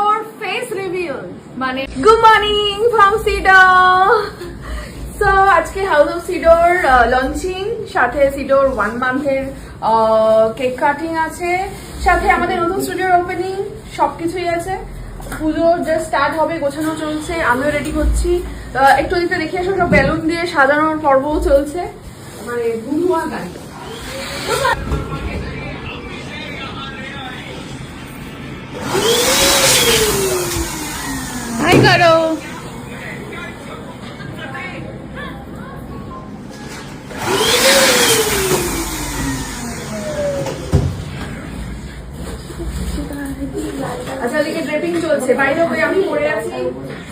Sidr face reveal মানে good morning from Sidr. So আজকে house of Sidor launching, সাথে সিডোর 1 মান্থের কেক কাটিং আছে, সাথে আমাদের নতুন স্টুডিওর ওপেনিং, সবকিছুই আছে। পুজো জাস্ট স্টার্ট হবে, গোছানো চলছে, আমিও রেডি হচ্ছি। একটু দিতে দেখে আসো, সব বেলুন দিয়ে সাজানোর পর্বও চলছে, মানে ধুমধুমা গান। হাই করো। আচ্ছা, এদিকে ড্রেপিং চলছে। বাইরে আমি পরে আছি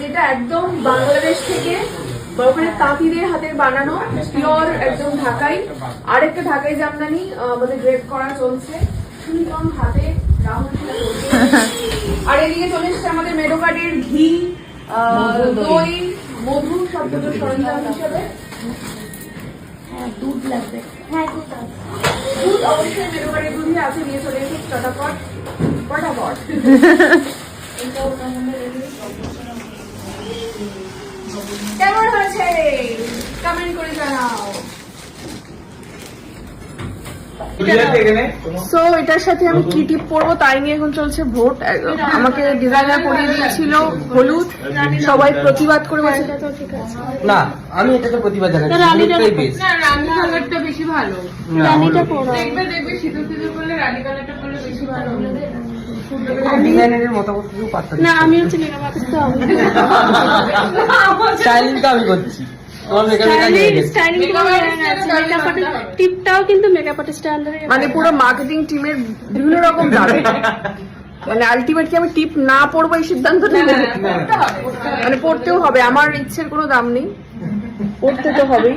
যেটা একদম বাংলাদেশ থেকে ওখানে তাঁতিদের হাতের বানানো, পিওর একদম ঢাকাই। আর একটা ঢাকাই জামদানি আমাদের ড্রেপ করা চলছে সুনিকম হাতে। আর এদিকে চলে এসছে আমাদের মেডোকার্ডের ঘি, দই, মধু, সব পুজোর সরঞ্জাম হিসেবে। দুধ লাগবে, হ্যাঁ দুধ অবশ্যই মেডোকার্ডের দুধই আছে, নিয়ে চলে এসে চটাপট ফটাফট। কেমন হয়েছে কমেন্ট করে জানাও। সো এটার সাথে আমি কি টিপ পরবো তাই নিয়ে এখন চলছে ভোট। আমাকে ডিজাইনার পরিয়ে দিয়েছিল হলুদ, সবাই প্রতিবাদ করে বলছে না, আমি এটাকে প্রতিবাদ জানাচ্ছি। রানী কালারটা বেশি ভালো, রানীটা পরো, দেখবে সিঁদুর সিঁদুর করলে রানী কালারটা করলে বেশি ভালো। ডিজাইনারের মতামত কিছু পাত্তা না, আমি হচ্ছে মেকআপ আর্টিস্ট, স্টাইলিংটা আমি করছি। মানে পুরো মার্কেটিং টিমের বিভিন্ন রকম দাবি, মানে আলটিমেটলি আমি টিপ না পড়বো এই সিদ্ধান্ত নেব, মানে পড়তেও হবে। আমার ইচ্ছের কোনো দাম নেই, পড়তে তো হবেই।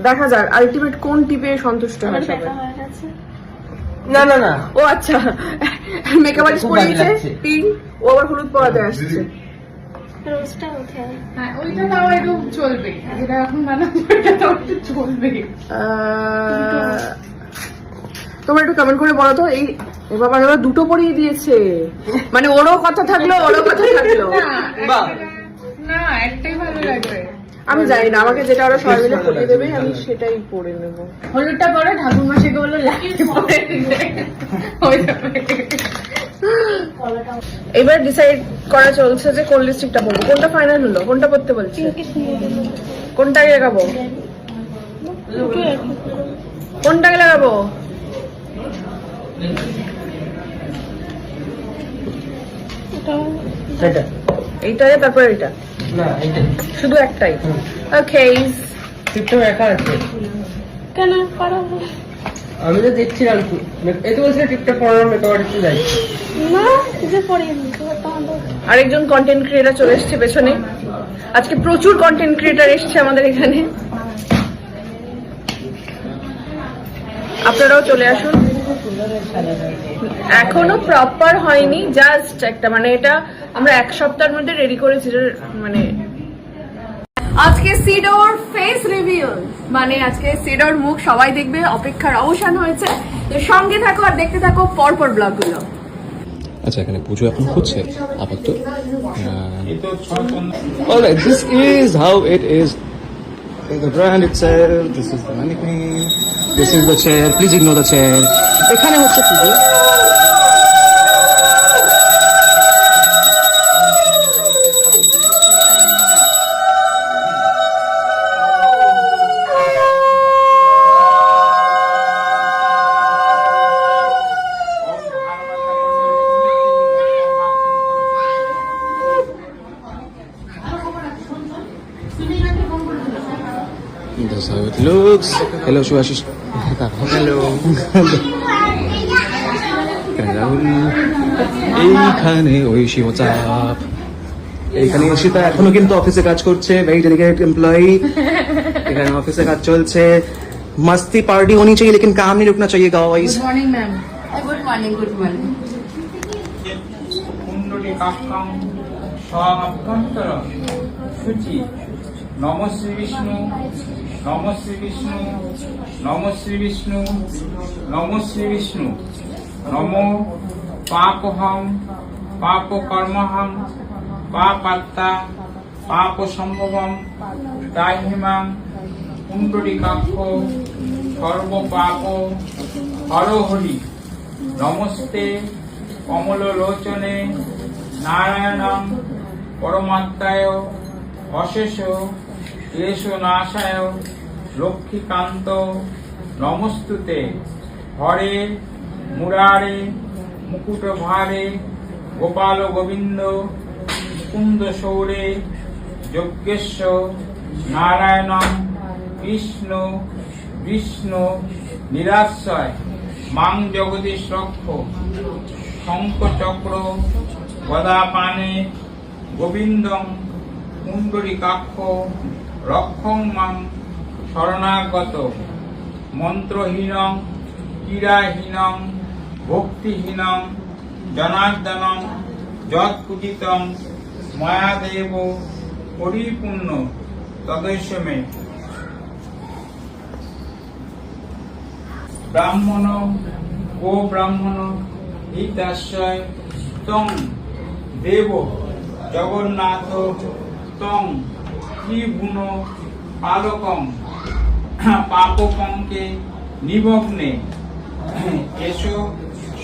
দেখা যাক আলটিমেট কোন টিপে সন্তুষ্ট হয় সবাই। না না না, ও আচ্ছা, মেকআপ আর্টিস্ট পরিয়েছে পিঙ্ক, ও আবার হলুদ পরাতে আসছে। ওইটা তাও একটু চলবে, যেটা এখন বানাচ্ছি ওইটা তাও একটু চলবে। তোমরা একটু কমেন্ট করে বলো তো, এই বাবা দাদা দুটো পরিয়ে দিয়েছে, মানে ওরও কথা থাকলো ওরও কথা থাকলো। না, একটাই ভালো লাগবে। আমি জানি না, আমাকে যেটা ওরা সবাই মিলে পরিয়ে দেবে আমি সেটাই পরে নেব। হলুদটা পরে ঠাকুর মাসিকে বললো লাগিয়ে পরে এবার ডিসাইড করা চলছে যে কোন লিপস্টিকটা পরবো। কোনটা ফাইনাল হলো, কোনটা পরতে বলছে, কোনটা লাগাবো, কোনটা লাগাবো? এইটা তারপরে এটা, না এইটা শুধু একটাই। ওকে, টিপটা একা আছে কেন পারো? আমি তো দেখছিলাম, এই তো বলছিল টিপটা পড়ার মেকআপ আর্টিস্ট যাচ্ছে না, এটা পরিয়ে দিতে হবে। আরেকজন কন্টেন্ট ক্রিয়েটর চলে এসেছে পেছনে। আজকে প্রচুর কন্টেন্ট ক্রিয়েটর এসেছে আমাদের এখানে, আপনারাও চলে আসুন। এখনো প্রপার হয়নি, জাস্ট একটা, মানে এটা আমরা 1 সপ্তাহের মধ্যে রেডি করেছি। মানে আজকে সিডোর ফেস রিভিল, মানে আজকে সিডোর মুখ সবাই দেখবে, অপেক্ষার অবসান হয়েছে। তো সঙ্গে থাকো আর দেখতে থাকো পরপর ব্লগগুলো। আচ্ছা, এখানে পুজো এখন হচ্ছে আপাতত। Alright, this is how it is. The brand itself, this is the mannequin, this is the chair, please ignore the chair. এখানে হচ্ছে পুজো। That's how it looks. Hello, Shubhashish. Hello. এইখানে ওই শিবচাপ, এইখানে ঈশিতা এখনো কিন্তু অফিসে কাজ করছে, ভেরি ডেডিকেটেড এমপ্লয়ি। এখানে অফিসে কাজ চলছে, मस्ती पार्टी होनी चाहिए लेकिन काम नहीं रुकना चाहिए guys. Good morning ma'am. Good morning, good morning. নম শ্রী বিষ্ণু, নম শ্রী বিষ্ণু, নম শ্রী বিষ্ণু, নম শ্রী বিষ্ণু, নম পাপহম পাপ কর্মহং পাপাত্তা পাপ সম্ভবম দাহিমাং পুণ্ডরীকাক্ষ সর্ব পাপ হরহরি নমস্তে কমললোচনে নারায়ণং পরমাত্মায় অশেষ ক্লেশনাশায় লক্ষ্মীকান্ত নমস্তুতে হরে মুরারে মুকুটভারে গোপাল গোবিন্দ মুকুন্দ সৌরে যজ্ঞেশ্বর নারায়ণং কৃষ্ণ বিষ্ণু নিরাশ্রয় মাং জগদীশ রক্ষ শঙ্খচক্র গদাপানে গোবিন্দং পুণ্ডরীকাক্ষ রক্ষং মাং শরণাগত মন্ত্রহীনং ক্রীড়াহীনং ভক্তিহীনং জনার্দনং যৎপূজিতং মায়াদেব পরিপূর্ণ তদস্যমে ব্রাহ্মণ গো ব্রাহ্মণ হিতাশ্রয় তং দেব জগন্নাথ তং ত্রিগুণ পালকং পাপকংকে নিমগ্নে এসো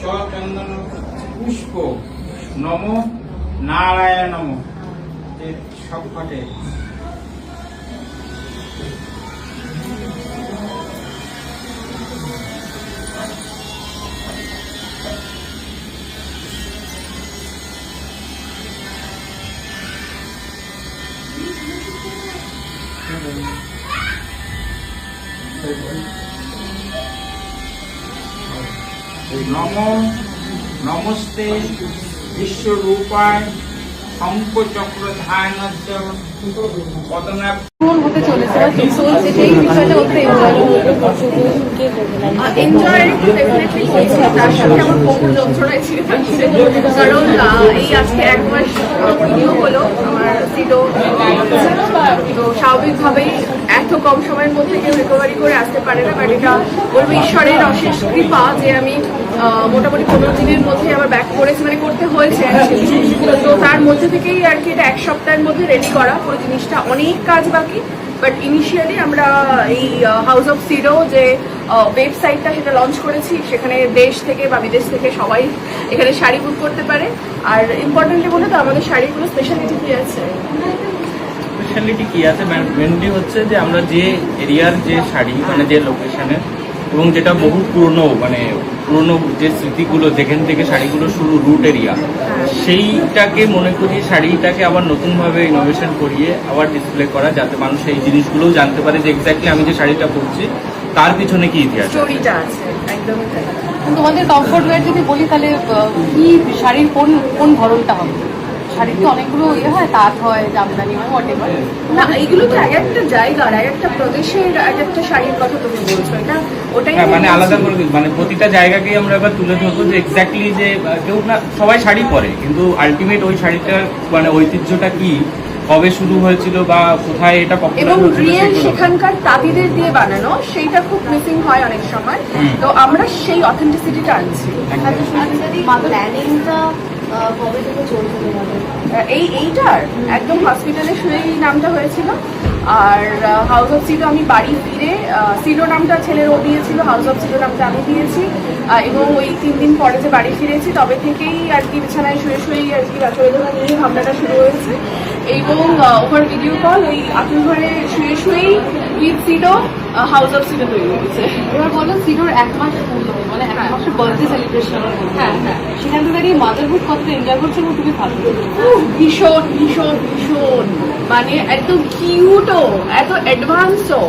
সচন্দন পুষ্প নম নারায়ণম সব ঘটে। নমস্তে বিশ্বরূপায় শঙ্খচক্র ধায়নস্য পদনা হতে চলেছে সেই বিষয়টা হতে এনজয় ডেফিনেটলি হয়েছে, তার সাথে আমার বহু যন্ত্রণায় ছিল কারণ এই আজকে 1 মাস ভিডিও হলো আমার সিডো, তো স্বাভাবিকভাবেই এত কম সময়ের মধ্যে কেউ রিকভারি করে আসতে পারে না, বাট এটা বলবো ঈশ্বরের অশেষ কৃপা যে আমি মোটামুটি 15 দিনের মধ্যে আবার ব্যাক করেছি, মানে করতে হয়েছে তো তার মধ্যে থেকেই আর কি এটা 1 সপ্তাহের মধ্যে রেডি করা পুরো জিনিসটা, অনেক কাজ বাকি। বাট ইনিশিয়ালি আমরা এই হাউস অফ সিডো যে ওয়েবসাইটটা সেটা লঞ্চ করেছি, সেখানে দেশ থেকে বা বিদেশ থেকে সবাই এখানে শাড়ি বুক করতে পারে। আর ইম্পর্টেন্টলি বলে তো আমাদের শাড়িগুলো স্পেশালিটি কি আছে? স্পেশালিটি কি আছে মেনলি হচ্ছে যে আমরা যে এরিয়ার যে শাড়ি মানে যে লোকেশনের এবং যেটা বহু পুরনো মানে পুরনো যে স্মৃতিগুলো যেখান থেকে শাড়িগুলো শুরু রুট এরিয়া, সেইটাকে মনে করি শাড়িটাকে আবার নতুনভাবে ইনোভেশন করিয়ে আবার ডিসপ্লে করা, যাতে মানুষ এই জিনিসগুলোও জানতে পারে যে এক্স্যাক্টলি আমি যে শাড়িটা পরছি তার পিছনে কি ইতিহাস স্টোরিটা আছে। একদমই তাই। তোমাদের কমফোর্ট ওয়্যার যদি বলি তাহলে কি শাড়ির কোন কোন ধরনটা হবে? শাড়ির তো অনেকগুলো ইয়ে হয়, তাঁত হয়, জামদানি হয়, হোয়াটএভার। না, এইগুলো তো এক একটা জায়গার এক একটা প্রদেশের এক একটা শাড়ির কথা তুমি বলছো, এটা ওটাই মানে আলাদা করে মানে প্রতিটা জায়গাকেই আমরা এবার তুলে ধরবো যে এক্স্যাক্টলি যে কেউ না সবাই শাড়ি পরে, কিন্তু আলটিমেট ওই শাড়িটার মানে ঐতিহ্যটা কি, কবে শুরু হয়েছিল বা কোথায় এটা এবং রিয়েল সেখানকার তাঁতিদের দিয়ে বানানো, সেইটা খুব মিসিং হয় অনেক সময়, তো আমরা সেই অথেন্টিসিটিটা আনছি। কবে থেকে চলছে এইটার একদম হসপিটালে শুনেই নামটা হয়েছিল, আর হাউস অফ সিডো আমি বাড়ি ফিরে সিডো নামটা ছেলের ও দিয়েছিল, হাউস অফ সিডো নামটা আমি দিয়েছি, এবং ওই 3 দিন পরে যে বাড়ি ফিরেছি তবে থেকেই আর কি বিছানায় শুয়ে শুয়েই আর কি বাচ্চাবেদনা নিয়ে ভাবনাটা শুরু হয়েছে, এবং ওভার ভিডিও কল ওই আতুর ঘরে শুয়ে শুয়েই উইথ সিডো হাউস অফ সিডো তৈরি হয়েছে। এবার বলো সিডোর 1 মাস পূর্ণ মানে 1 মাসের বার্থডে সেলিব্রেশন, হ্যাঁ হ্যাঁ, সেখান থেকে দাঁড়িয়ে মাদারহুড কতটা এনজয় করছো এবং তুমি ভালো ভীষণ ভীষণ ভীষণ মানে একদম কিউটও, এত অ্যাডভান্সও,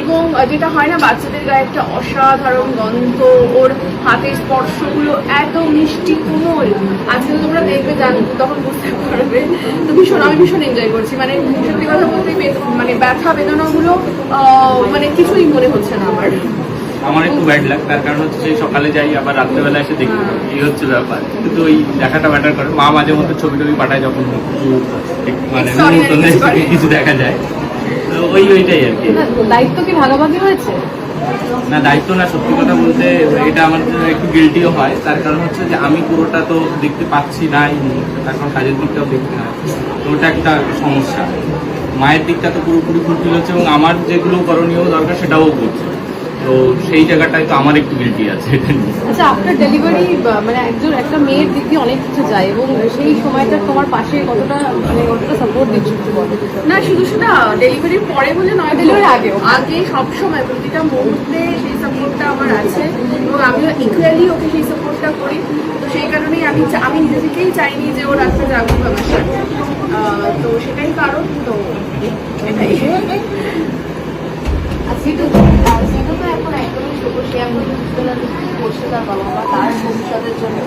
এবং যেটা হয় না বাচ্চাদের গায়ে একটা অসাধারণ গন্ধ, ওর হাতের স্পর্শগুলো এত মিষ্টি কোমল, আজকে তোমরা দেখবে তখন বুঝতে পারবে। তো ভীষণ আমি ভীষণ এনজয় করছি, মানে সত্যি কথা বলতে মানে ব্যথা বেদনাগুলো মানে কিছুই মনে হচ্ছে না আমার একটু ব্যাড লাগ, তার কারণ হচ্ছে সকালে যাই আবার রাত্রেবেলা এসে দেখি, এই হচ্ছে ব্যাপার, কিন্তু ওই দেখাটা ম্যাটার করে। মা মাঝে মধ্যে ছবি টবি পাঠায় যখন মানে কিছু দেখা যায়, তো ওইটাই আর কি। দায়িত্ব কি ভাগাভাগি হয়েছে? না দায়িত্ব না, সত্যি কথা বলতে এটা আমার জন্য একটু গিল্টিও হয়। তার কারণ হচ্ছে যে আমি পুরোটা তো দেখতে পাচ্ছি না, তারপর কাজের দিকটাও দেখতে হয়, তো ওটা একটা সমস্যা। মায়ের দিকটা তো পুরোপুরি ফুলফিল হচ্ছে এবং আমার যেগুলো করণীয় দরকার সেটাও করছে, তো সেই জায়গাটায় তো আমার একটু গিল্টি আছে এটা নিয়ে। আচ্ছা, আফটার ডেলিভারি মানে একটা মেয়ের দিক দিয়ে অনেক কিছু যায়, এবং সেই সময়টা তোমার পাশে কতটা সাপোর্ট দিচ্ছ একটু বলো। না শুধু সেটা ডেলিভারির পরে বলে নয়, Delivery আগেও। আগে সবসময় প্রতিটা মুহূর্তে সেই সাপোর্টটা আমার আছে এবং আমিও ইকুয়ালি ওকে সেই সাপোর্টটা করি। তো সেই কারণেই আমি নিজে থেকেই চাইনি যে ও রাস্তা যাবে আমার সাথে, তো সেটাই কারণ। তো এটাই। সিটু তো এখন একদমই ছোট, সে এখন বুঝতে না করছে তার বাবা মা তার ভবিষ্যতের জন্য,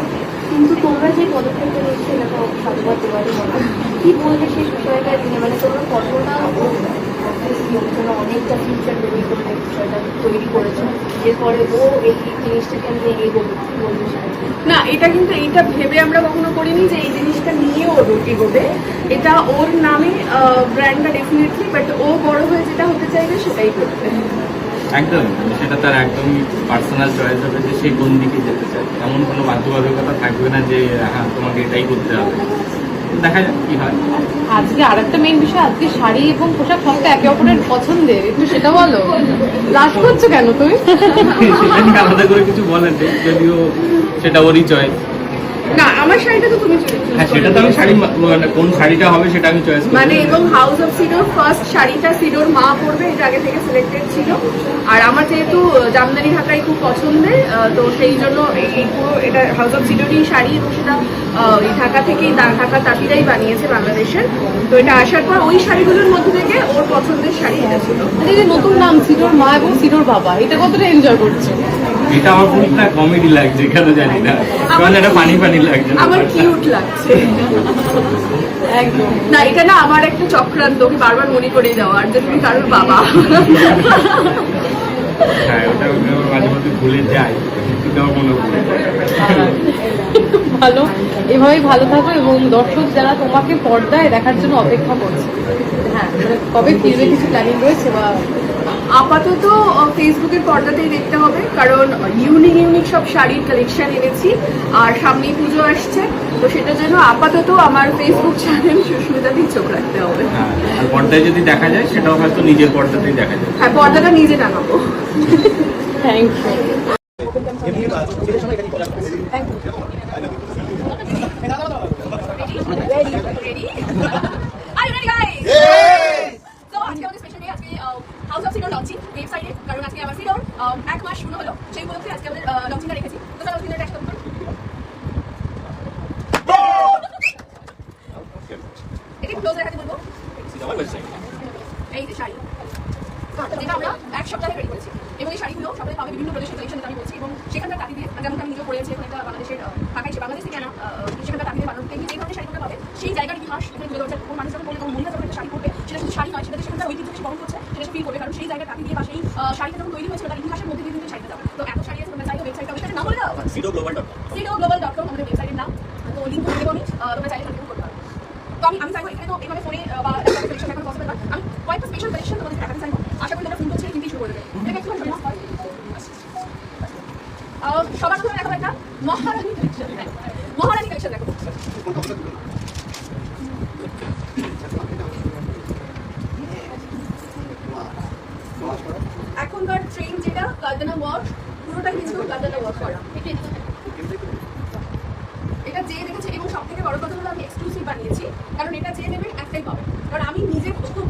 কিন্তু তোমরা যে পদক্ষেপটা নিচ্ছ এটা তো সাধুবাদ দেওয়ারই মনে হয়। কি বলবে সেই বিষয়টা নিয়ে, মানে তোমরা কতটা জন্য অনেকটা ফিউচার তৈরি করে বিষয়টা তৈরি করেছো, এরপরে ও এই জিনিসটাকে নিয়ে এগোবে, কি বলবে সেটা? না এটা কিন্তু এইটা ভেবে আমরা কখনো করিনি যে এই জিনিসটা নিয়ে ও এগোবে। এটা ওর নামে ব্র্যান্ডটা ডেফিনেটলি, বাট ও বড় হয়ে যেটা হতে চাইবে সেটাই করবে। একদম, মানে সেটা তার একদমই পার্সোনাল চয়েস হবে যে সে কোন দিকে যেতে চায়, এমন কোনো বাধ্যবাধকতা থাকবে না যে হ্যাঁ তোমাকে এটাই করতে হবে। দেখা যাক কি হয়। আজকে আরেকটা মেইন বিষয়, আজকে শাড়ি এবং পোশাক সবটা একে অপরের পছন্দের, একটু সেটা বলো। লাস্ট করছো কেন তুমি? সেটা নিয়ে আলাদা করে কিছু বলেন, যদিও সেটা ওরই চয়েস। না আমার শাড়িটা তো তুমি চুজ হ্যাঁ সেটা তো আমি শাড়ি মানে কোন শাড়িটা হবে সেটা আমি চয়েস করি। মানে এবং হাউস অফ সিডোর ফার্স্ট শাড়িটা সিডোর মা পরবে, এটা আগে থেকে সিলেক্টেড ছিল। আর আমার যেহেতু জামদানি ঢাকাই খুব পছন্দের, তো সেই জন্য এই পুরো এটা হাউস অফ সিডোরই শাড়ি, এবং সেটা এই ঢাকা থেকেই ঢাকা তাঁতিরাই বানিয়েছে বাংলাদেশের। তো এটা আসার পর ওই শাড়িগুলোর মধ্যে থেকে ওর পছন্দের শাড়ি এটা ছিল। এই যে নতুন নাম সিডোর মা এবং সিডোর বাবা, এটা কতটা এনজয় করছো? এটা আমার পুরোটা কমেডি লাগছে, কেন জানি না, কারণ এটা ফানি ফানি লাগছে। আমার কিউট লাগছে। একদম না এটা না আমার একটা চক্রান্ত, ওকে বারবার মনে করে দেওয়ার যে তুমি কারোর বাবা। হ্যাঁ ওটা মাঝে মধ্যে ভুলে যাই, এটাও মনে পড়ে যায়। ভালো, এভাবেই ভালো থাকো, এবং দর্শক যারা তোমাকে পর্দায় দেখার জন্য অপেক্ষা করছে, হ্যাঁ মানে কবে ফিরবে, কিছু প্ল্যানিং রয়েছে? বা আপাতত ফেসবুকের পর্দাতেই দেখতে হবে, কারণ ইউনিক সব শাড়ির কালেকশন এনেছি আর সামনেই পুজো আসছে, তো সেটার জন্য আপাতত আমার ফেসবুক চ্যানেল সুস্মিতাতেই চোখ রাখতে হবে। হ্যাঁ আর পর্দায় যদি দেখা যায় সেটাও হয়তো নিজের পর্দাতেই দেখা যায়। হ্যাঁ পর্দাটা নিজে টাঙাবো। Thank you. Ready? Are you ready, guys? So, আজকে আমাদের স্পেশাল ডে, আজকে হাউস অফ সিডোর লঞ্চিং ওয়েবসাইটে, কারণ আজকে আমার সিডোর 1 মাস পূর্ণ হলো, সেই উপলক্ষে আজকে আমাদের লঞ্চিংটা রেখেছি। তো চলো সিডোরটা একসাথে করুন। একটু ক্লোজ রাখাতে বলবো। এই যে শাড়ি, যেটা আমরা 1 সপ্তাহে রেডি করেছি, এবং এই শাড়িগুলো সবাই পাবে বিভিন্ন প্রদেশের কালেকশন, যেটা আমি বলছি, এবং সেখানকার তাঁতি দিয়ে, যেমন আমি নিজে পড়েছি, এখন একটা বাংলাদেশের ঢাকায়, বাংলাদেশ থেকে আনা সেখানকার তাঁতি দিয়ে বানানো, তেমনি যে ধরনের শাড়িগুলো পাবে সেই জায়গার ইতিহাস এখানে তুলে ধরছে। কোন মানুষ যখন পড়বে, কোন মহিলা যখন একটা শাড়ি পরবে, সেটা শুধু শাড়ি নয়, সেটা সেখানকার ঐতিহ্য বহন করছে, সেটা ফিল করবে, কারণ সেই জায়গার তাঁতি দিয়ে বা সেই শাড়িটা যখন তৈরি হয়েছিল তার ইতিহাসের মধ্যে দিয়ে কিন্তু শাড়িটা যাবে। তো এত শাড়ি আছে, তোমরা চাইলে ওয়েবসাইটটা ওয়েবসাইটের নাম বলে দাও, sidoglobal.com আমাদের ওয়েবসাইটের নাম। তো লিঙ্ক করে দেবো আমি, তোমরা চাইলে কন্ট্যাক্ট করতে পারো। তো আমি চাইবো এখানে তো এইভাবে ফোনে বা ল্যাপটপে কালেকশন দেখানো পসিবল না, আমি কয়েকটা স্পেশাল কালেকশন তোমাদের দেখাতে চাইবো। আশা করি তোমরা ফোন করছে কিন্তু শুরু করে দেবে। এটা একটু সবার প্রথমে দেখাবো একটা মহারানী কালেকশন। মহারানী কালেকশন দেখো। এখনকার ট্রেন যেটা কারদানা ওয়ার্ক, পুরোটাই কিন্তু কারদানা ওয়ার্ক করা। এটা যে দেখেছে, এবং সব থেকে বড় কথা হলো আমি এক্সক্লুসিভ বানিয়েছি, কারণ এটা যে নেবেন একটাই পাবে। কারণ আমি নিজে খুব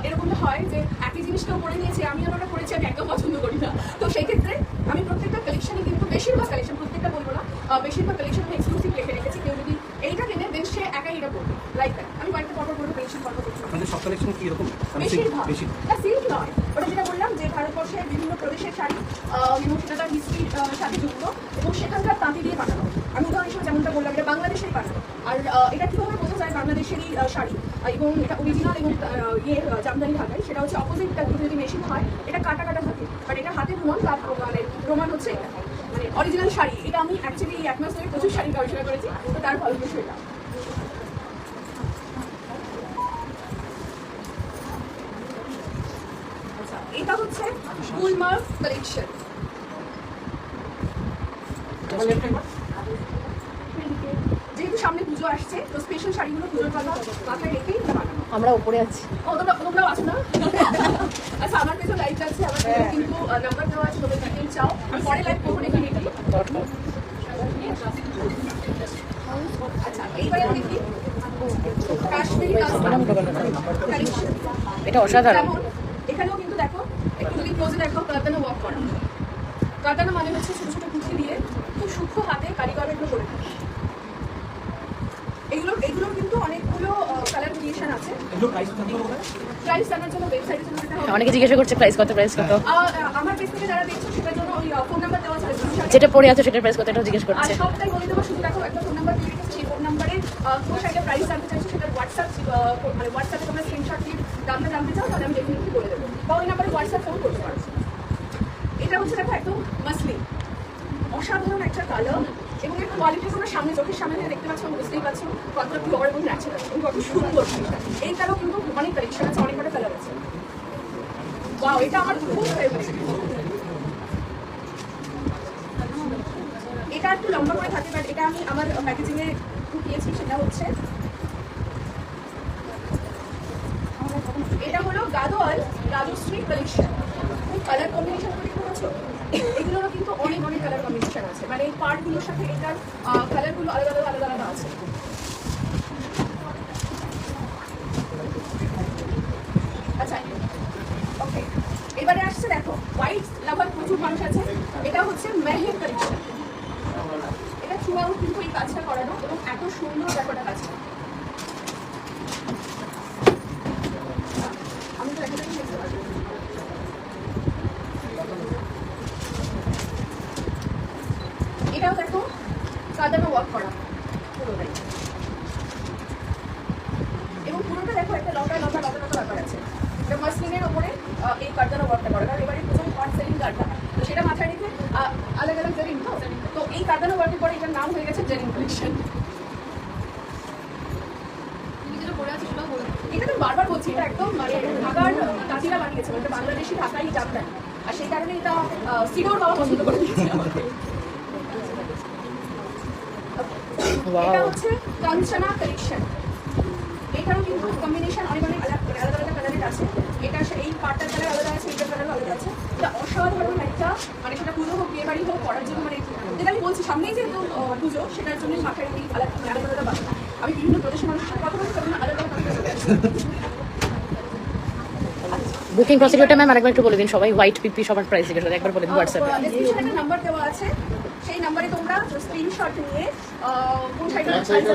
এরকমটা হয় যে একই জিনিসটাও করে নিয়েছি, আমি ওটা করেছি, আমি একদম পছন্দ করি না। তো সেই ক্ষেত্রে আমি প্রত্যেকটা কালেকশনে কিন্তু বেশিরভাগ কালেকশন, প্রত্যেকটা বলবো না, বেশিরভাগ কালেকশন আমি এক্সক্লুসিভ রেখে রেখেছি। কেউ যদি এইটা কেনে দেন সে একাই এটা করবে, লাইক দ্যাট। আমি কয়েকটা পরপর করবো কালেকশন পরপর করছি। আপনাদের সব কালেকশন কি এরকম? বেশিরভাগ সিল্ক নয়, ওটা যেটা বললাম যে ভারতবর্ষের বিভিন্ন প্রদেশের শাড়ি, এবং সেটা তার হিস্ট্রির সাথে যুক্ত, এবং সেখানকার তাঁতি দিয়ে বানানো। আমি উদাহরণ হিসেবে যেমনটা বললাম, এটা বাংলাদেশের বানানো। আর এটা কীভাবে বোঝা যায় বাংলাদেশেরই শাড়ি, এবং এটা অরিজিনাল এবং জামদানি ঢাকায়, সেটা হচ্ছে অপোজিটটা যদি মেশিন হয় এটা কাটা কাটা থাকে, বাট এটা হাতে প্রমাণ, তার মানে প্রমাণ হচ্ছে এটা মানে অরিজিনাল শাড়ি। এটা আমি অ্যাকচুয়ালি এই 1 মাস ধরে প্রচুর শাড়ি গবেষণা করেছি, তো তার ফল বিষয়টা। এটা এটা হচ্ছে গুলমার্গ কালেকশন। যেহেতু সামনে পুজো আসছে তো স্পেশাল শাড়িগুলো পুজোর কথা মাথায় রেখেই এটা বানানো। আমরা উপরে আছি। ও তোমরাও আছো না? আচ্ছা আমার কাছে লাইভ আছে, আমার কাছে কিন্তু নাম্বার দেওয়া আছে, তোমরা ডিটেইল চাও আমি পরে লাইভ করবো ডেফিনেটলি। আচ্ছা এইবারে দেখি কাশ্মীরি কালেকশন। এটা অসাধারণ। যেমন এখানেও কিন্তু দেখো একটু যদি ক্লোজে দেখো কাতানা ওয়ার্ক করা। কাতানা মানে হচ্ছে ছোট ছোট কুচি দিয়ে খুব সূক্ষ্ম হাতে কারিগররা এগুলো করে থাকে। এগুলোর কিন্তু অনেকগুলো কালার ভেরিয়েশন আছে। প্রাইস জানার জন্য ওয়েবসাইটে চলে যেতে হবে। অনেকে জিজ্ঞাসা করছে প্রাইস কত, প্রাইস কত। আমার পেজ থেকে যারা দেখছো সেটার জন্য ওই ফোন নাম্বার দেওয়া আছে। যেটা পড়ে আছে সেটার প্রাইস কত এটাও জিজ্ঞেস আর করছে। সবটাই বলে দেবো, শুধু দেখো একটা ফোন নাম্বার দিয়ে রেখেছি, সেই ফোন নাম্বারে কোনো সাইডে প্রাইস জানতে চাইছো সেটার হোয়াটসঅ্যাপে তোমরা স্ক্রিনশট দিয়ে দামটা জানতে চাও তাহলে আমি ডেফিনেটলি বলে দেবো, বা ওই নাম্বারে হোয়াটসঅ্যাপ ফোন করতে পারো। এটা হচ্ছে দেখো একদম মাসলিন, অসাধারণ একটা কালার এবং এর কোয়ালিটি তোমরা সামনে চোখের সামনে দেখতে পাচ্ছ, বুঝতেই পারছো কতটা পিওর এবং ন্যাচারাল এবং কত সুন্দর। এই কালারও কিন্তু অনেক কালেকশন আছে, অনেক কটা কালার আছে। ওয়াও, এটা আমার খুব ফেভারিট। এটা একটু লম্বা করে থাকে, বাট এটা আমি আমার প্যাকেজিংয়ে ঢুকিয়েছি। সেটা হচ্ছে এটা হলো Gadwal Rajshri collection. Colour combination করে দেখতে পাচ্ছ, এগুলোরও কিন্তু অনেক অনেক কালার কম্বিনেশন আছে, মানে এই পার্টগুলোর সাথে এটার কালারগুলো আলাদা আলাদা আলাদা আলাদা আছে। আচ্ছা ওকে, এবারে আসছে দেখো হোয়াইট লাভার প্রচুর মানুষ আছে। এটা হচ্ছে মেহের কালেকশন। এটা থ্রু আউট কিন্তু এই কাজটা করানো এবং এত সুন্দর ব্যাপারটা কাজটা। আমি তো একটা দেখতে পারবো। এটাও দেখো কাদানো ওয়ার্ক করা পুরোটাই, এবং পুরোটা দেখো একটা লম্বা লম্বা লম্বা লম্বা ব্যাপার আছে। এটা মাসলিনের ওপরে এই কার্দানো ওয়ার্কটা করা, কারণ এবারে প্রচুর হট সেলিং কার্ডটা, তো সেটা মাথায় রেখে আলাদা আলাদা জেরিন, তো এই কার্দানো ওয়ার্কের পরে এটার নাম হয়ে গেছে জেরিন কালেকশন। এটা তো বারবার বলছি, এটা একদম মানে ঢাকার কাজিরা বানিয়েছে, এটা বাংলাদেশি ঢাকাই জানতেন, আর সেই কারণে এটা সিডোর বাবা পছন্দ করে দিয়েছে আমাকে। এটা হচ্ছে কাঞ্চনা কালেকশন। এটারও কিন্তু কম্বিনেশন অনেক অনেক আলাদা আলাদা কালারের আছে। এটা এই পার্টটার কালার আলাদা আছে, এটার কালার আলাদা আছে। এটা অসাধারণ একটা, মানে সেটা পুজো হোক বিয়ে বাড়ি হোক করার জন্য, মানে যেটা আমি বলছি সামনেই যেহেতু পুজো, সেটার জন্য মাথায় রেখে আলাদা আলাদা বানানো। আমি বিভিন্ন প্রদেশের মানুষের সাথে কথা বলছি, তখন আলাদা আলাদা বুকিং প্রসিডিউরটা ম্যাম আরেকবার একটু বলে দিন সবাই। হোয়াইট পিপি সবার প্রাইস জিজ্ঞেস করে একবার বলে দিন হোয়াটসঅ্যাপে। ডেসক্রিপশনে একটা নাম্বার দেওয়া আছে, সেই নাম্বারে তোমরা স্ক্রিনশট নিয়ে কোন সাইডে চাইছো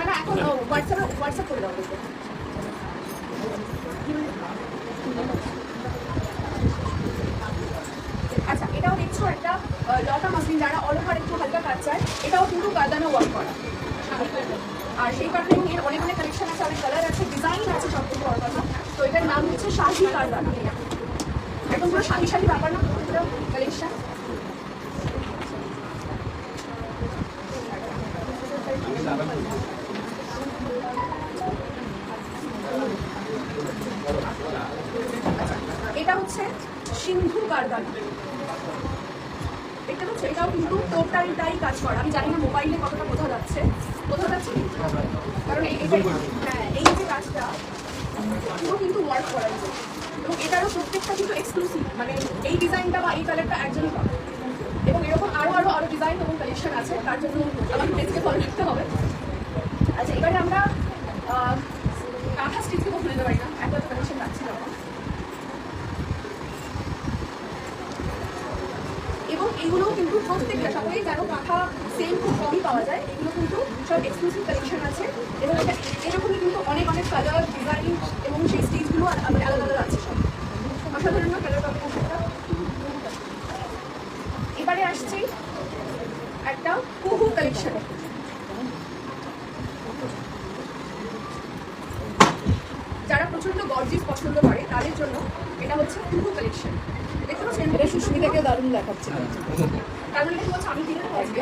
না এখন হোয়াটসঅ্যাপ করে দাও। আচ্ছা এটাও দেখছো একটা লতা মাসলিন, যারা অল ওভার একটু হালকা কাজ চায়, এটাও কিন্তু গাদানো ওয়ার্ক করা। আর সেই কারণে এর অনেক অনেক কালেকশন আছে, অনেক কালার আছে, ডিজাইন আছে, সব থেকে বড় কথা। তো এটার নাম হচ্ছে শাহি কারদানা। একদম পুরো শাহি শাহি ব্যাপার না কালেকশন। এটা হচ্ছে সিন্ধু কারদানা। এটা হচ্ছে এটাও কিন্তু টোটালটাই কাজ করা। আমি জানি না মোবাইলে কতটা বোঝা যাচ্ছে কারণ এই যে কাজটা পুরো কিন্তু ওয়ার্ক করা হয়েছে, এবং এটারও প্রত্যেকটা কিন্তু এক্সক্লুসিভ, মানে এই ডিজাইনটা বা এই কালারটা একজনই পাবে, এবং এরকম আরো ডিজাইন এবং কালেকশন আছে, তার জন্য আমাকে পেজকে ফলো রাখতে হবে। আচ্ছা এবারে আমরা কাঁথা স্টিচ থেকে খুলে দিতে পারি না, একটা কালেকশন রাখছি না। এবং এগুলো কিন্তু প্রত্যেকটা সবাই যেন কাঁথা সেম খুব কমই পাওয়া যায়, এগুলো কিন্তু সব এক্সক্লুসিভ কালেকশন আছে, এবং এটা এরকমই কিন্তু অনেক অনেক কালার ডিজাইন এবং সেই স্টিচগুলো আলাদা আলাদা আছে সব। অসাধারণ কালার কম্বিনেশনটা। এবারে আসছি একটা কুহু কালেকশন। যারা প্রচন্ড গর্জিস পছন্দ করে তাদের জন্য এটা হচ্ছে কুহু কালেকশন। দেখতে পাচ্ছেন এটা সুস্মিতাকে দারুণ দেখাচ্ছে, কারণ এটা হচ্ছে আমি কিনে নেবো আজকে,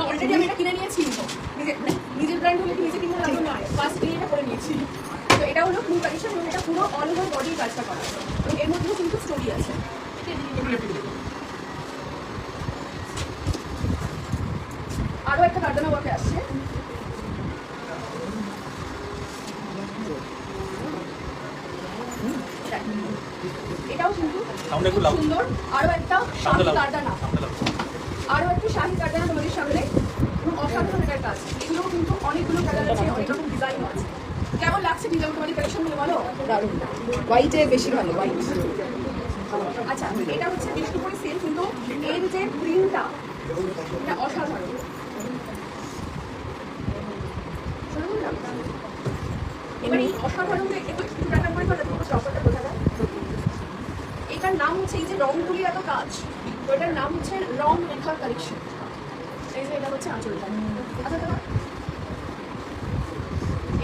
অলরেডি আমি এটা কিনে নিয়েছি। নিজের ব্র্যান্ড হলে নিজে কিনে লাগবে না, ফার্স্ট কিনে এটা করে নিয়েছি। তো এটা এটা হলো ফুল কালেকশন এবং এটা পুরো অল ওভার বডি কাজটা করা এবং এর মধ্যেও কিন্তু স্টোরি আছে। আরো একটা কার্দানা ওয়ার্কে আসছে, এটাও কিন্তু সুন্দর। আরো একটা শাহী কার্দানা, আরো একটা শাহী কার্দানা তোমাদের সামনে, অসাধারণ একটা কাজ। এগুলো কিন্তু অনেকগুলো কালার আছে, অনেক রকম ডিজাইন আছে। কেমন লাগছে ডিজাইন তোমাদের কালেকশন গুলো বলো? দারুণ, হোয়াইটে বেশি ভালো, হোয়াইট। আচ্ছা, এটা হচ্ছে বিষ্ণুপুরি সিল্ক, কিন্তু এর যে প্রিন্টটা এটা অসাধারণ। এবার এই অসাধারণ একটু ব্যাখ্যা করে তাহলে তোমার অফারটা বোঝা যায়। এটার নাম হচ্ছে, এই যে রংগুলি এত কাজ, তো এটার নাম হচ্ছে রং রেখা কালেকশন। এই যে এটা হচ্ছে আঁচলটা। আচ্ছা দাদা,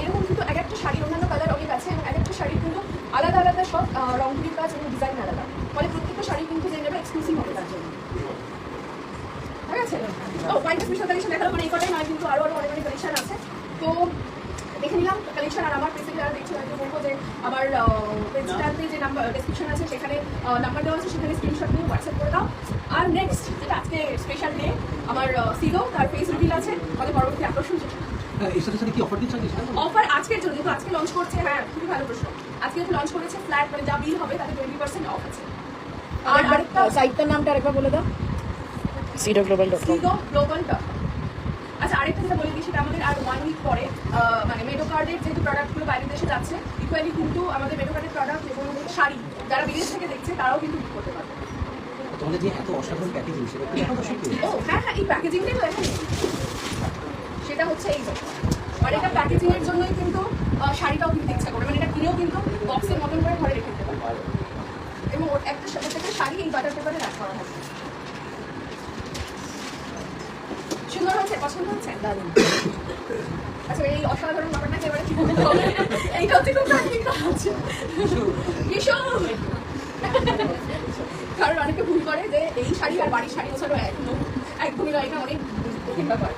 এরকম কিন্তু এক একটা শাড়ির অন্যান্য কালার অনেক আছে এবং এক একটা শাড়ির কিন্তু আলাদা আলাদা সব রংগুলির কাজ এবং ডিজাইন আলাদা, ফলে প্রত্যেকটা শাড়ি কিন্তু যে নেবে এক্সক্লুসিভ হবে তার জন্য। ঠিক আছে? ও হোয়াইট স্পেশাল কালেকশন দেখালো, মানে এই কটাই নয়, কিন্তু আরো অনেক অনেক কালেকশন আছে। তো দেখে নিলাম কালেকশন। আর আমার পেজে যারা দেখছো হয়তো বলবো যে আমার পেজটাতে যে নাম্বার ডেসক্রিপশন আছে সেখানে নাম্বার দেওয়া আছে, সেখানে স্ক্রিনশট নিয়ে হোয়াটসঅ্যাপ করে দাও। আর নেক্সট যেটা আজকে স্পেশাল ডে, আমার সিলো তার ফেস রিভিল আছে, আমাদের পরবর্তী আকর্ষণ যেটা। এর সাথে সাথে কি অফার দিচ্ছেন? অফার আজকের জন্য, যেহেতু আজকে লঞ্চ করছে। হ্যাঁ, খুবই ভালো প্রশ্ন। আজকে যেহেতু লঞ্চ করেছে, ফ্ল্যাট মানে যা বিল হবে তাতে 20% অফ আছে। আর আরেকটা সাইটটার নামটা আরেকবার বলে দাও। sidoglobal.com। আচ্ছা, আরেকটা যেটা বলে দিই, সেটা আমাদের আর 1 উইক পরে মানে মেডো কার্ডের যেহেতু প্রোডাক্টগুলো বাইরের দেশে যাচ্ছে, ইকুয়ালি কিন্তু আমাদের মেডো কার্ডের প্রোডাক্ট এবং শাড়ি যারা বিদেশ থেকে দেখছে তারাও কিন্তু বুক করতে পারবে। তোমাদের যে এত অসাধারণ প্যাকেজিং, সেটা কি এখন দর্শক ও হ্যাঁ হ্যাঁ, এই প্যাকেজিংটাই তো দেখেন, সেটা হচ্ছে এই যে, আর এটা প্যাকেজিং এর জন্যই কিন্তু শাড়িটাও কিন্তু ইচ্ছা করে, মানে এটা কিনেও কিন্তু বক্সের মতন করে ঘরে রেখে দিতে পারবে এবং একটা প্রত্যেকটা শাড়ি এই বাটার পেপারে রাখ করা হবে। সুন্দর হচ্ছে, পছন্দ হচ্ছে? দারুণ। আচ্ছা, এই অসাধারণ ব্যাপারটাকে এবারে কি বলতে হবে? এইটা হচ্ছে খুব প্রাকৃতিক কাজ, ভীষণ। কারণ অনেকে ভুল করে যে এই শাড়ি আর বাড়ির শাড়ি হচ্ছে একদমই নয়, এটা অনেক কঠিন ব্যাপার।